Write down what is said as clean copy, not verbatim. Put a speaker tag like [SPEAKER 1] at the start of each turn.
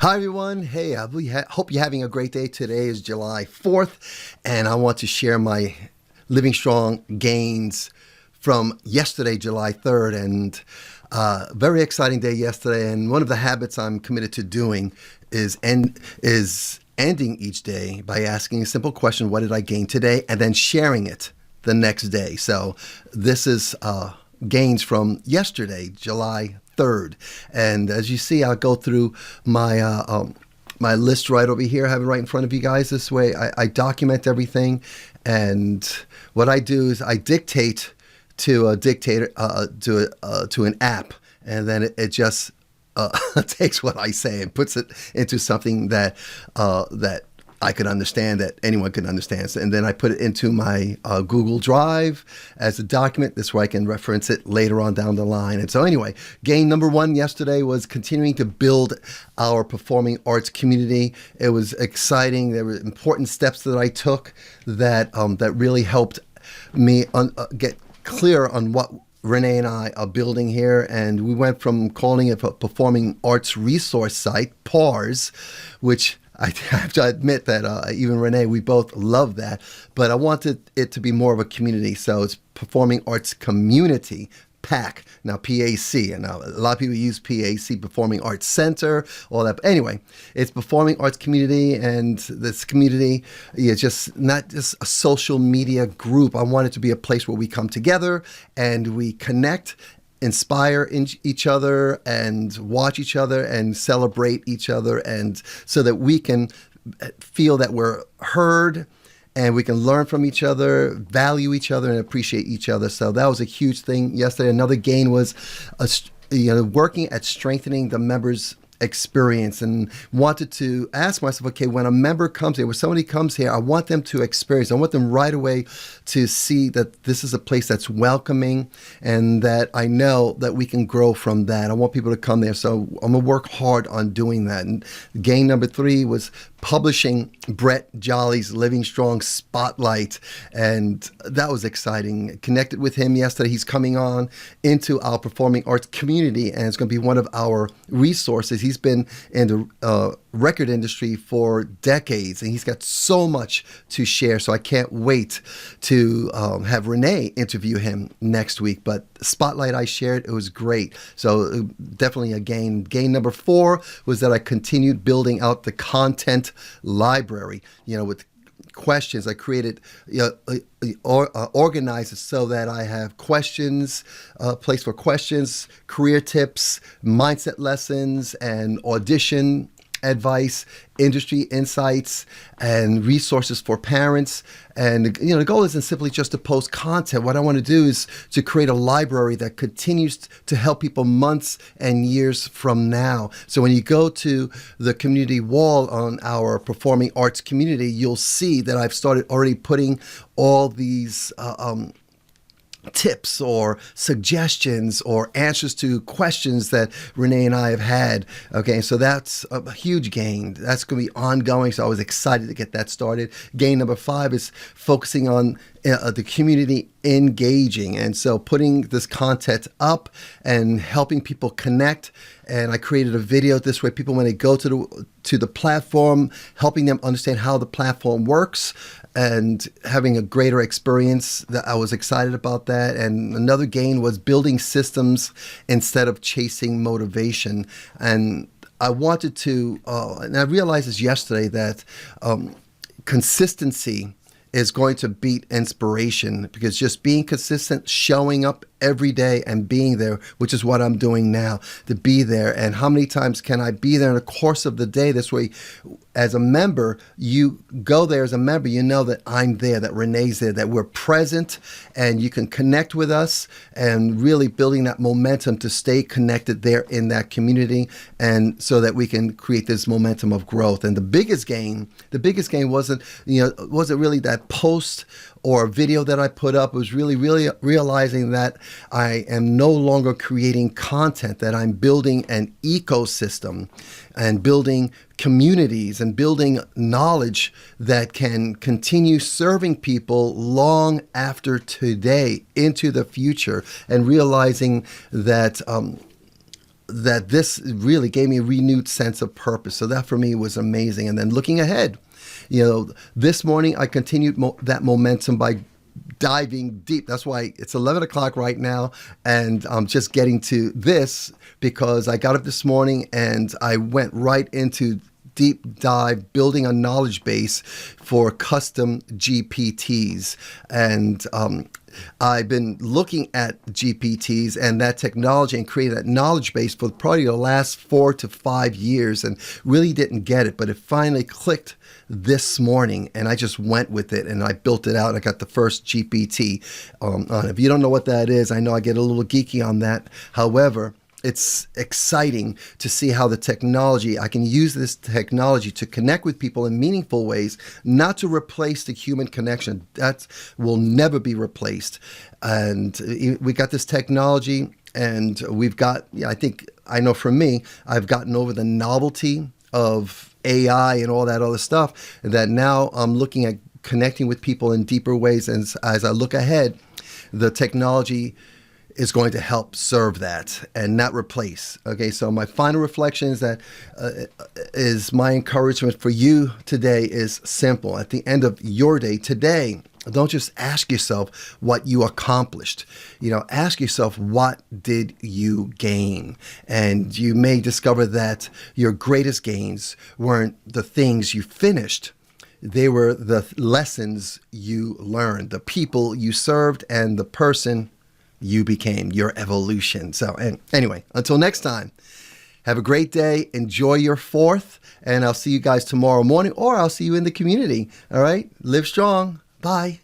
[SPEAKER 1] Hi, everyone. Hey, hope you're having a great day. Today is July 4th, and I want to share my Living Strong gains from yesterday, July 3rd. And very exciting day yesterday. And one of the habits I'm committed to doing is ending each day by asking a simple question: what did I gain today? And then sharing it the next day. So this is gains from yesterday, July 3rd. And as you see, I'll go through my list right over here. I have it right in front of you guys. This way I document everything. And what I do is I dictate to a dictator, to an app, and then it just takes what I say and puts it into something that I could understand, that anyone could understand. And then I put it into my Google Drive as a document. This way I can reference it later on down the line. And so anyway, gain number one yesterday was continuing to build our performing arts community. It was exciting. There were important steps that I took that really helped me get clear on what Renee and I are building here. And we went from calling it a Performing Arts Resource Site, PARS, which I have to admit that even Renee, we both love that, but I wanted it to be more of a community. So it's Performing Arts Community, PAC, now PAC. And now a lot of people use PAC, Performing Arts Center, all that. But anyway, it's Performing Arts Community, and this community is just not just a social media group. I want it to be a place where we come together and we connect, inspire each other, and watch each other and celebrate each other, and so that we can feel that we're heard and we can learn from each other, value each other, and appreciate each other. So that was a huge thing yesterday. Another gain was working at strengthening the members' experience, and wanted to ask myself, okay, when a member comes here, when somebody comes here, I want them to experience, I want them right away to see that this is a place that's welcoming and that I know that we can grow from that. I want people to come there. So I'm gonna work hard on doing that. And gain number three was publishing Brett Jolly's Living Strong Spotlight, and that was exciting. Connected with him yesterday. He's coming on into our performing arts community, and it's going to be one of our resources. He's been in the record industry for decades, and he's got so much to share. So I can't wait to have Renee interview him next week. But Spotlight I shared, it was great. So definitely a gain. Gain number four was that I continued building out the content library, with questions. I created, organized it so that I have questions, place for questions, career tips, mindset lessons, and audition advice, industry insights, and resources for parents. And the goal isn't simply just to post content. What I want to do is to create a library that continues to help people months and years from now. So when you go to the community wall on our performing arts community, you'll see that I've started already putting all these tips or suggestions or answers to questions that Renee and I have had. Okay, so that's a huge gain. That's going to be ongoing. So I was excited to get that started. Gain number five is focusing on the community engaging, and so putting this content up and helping people connect. And I created a video this way. People, when they go to the platform, helping them understand how the platform works and having a greater experience. That I was excited about that. And another gain was building systems instead of chasing motivation. And I wanted to, and I realized this yesterday, that consistency is going to beat inspiration, because just being consistent, showing up every day and being there, which is what I'm doing now, to be there. And how many times can I be there in the course of the day? This way, as a member, you go there as a member, you know that I'm there, that Renee's there, that we're present, and you can connect with us, and really building that momentum to stay connected there in that community, and so that we can create this momentum of growth. And the biggest gain wasn't really that post or video that I put up. It was really realizing that I am no longer creating content, that I'm building an ecosystem and building communities and building knowledge that can continue serving people long after today into the future, and realizing that that this really gave me a renewed sense of purpose. So that for me was amazing. And then looking ahead, this morning I continued that momentum by diving deep. That's why it's 11 o'clock right now, and I'm just getting to this because I got up this morning and I went right into deep dive building a knowledge base for custom GPTs. And I've been looking at GPTs and that technology and creating that knowledge base for probably the last 4 to 5 years and really didn't get it, but it finally clicked this morning and I just went with it and I built it out. I got the first GPT on it. If you don't know what that is, I know I get a little geeky on that. However, it's exciting to see how the technology, I can use this technology to connect with people in meaningful ways, not to replace the human connection. That will never be replaced. And we got this technology and we've got, I know for me, I've gotten over the novelty of AI and all that other stuff, that now I'm looking at connecting with people in deeper ways. And as I look ahead, the technology is going to help serve that and not replace. Okay, so my final reflection is that is my encouragement for you today is simple. At the end of your day today, don't just ask yourself what you accomplished. Ask yourself, what did you gain? And you may discover that your greatest gains weren't the things you finished. They were the lessons you learned, the people you served, and the person you became, your evolution. So, and anyway, until next time, have a great day. Enjoy your 4th, and I'll see you guys tomorrow morning, or I'll see you in the community. All right? Live strong. Bye.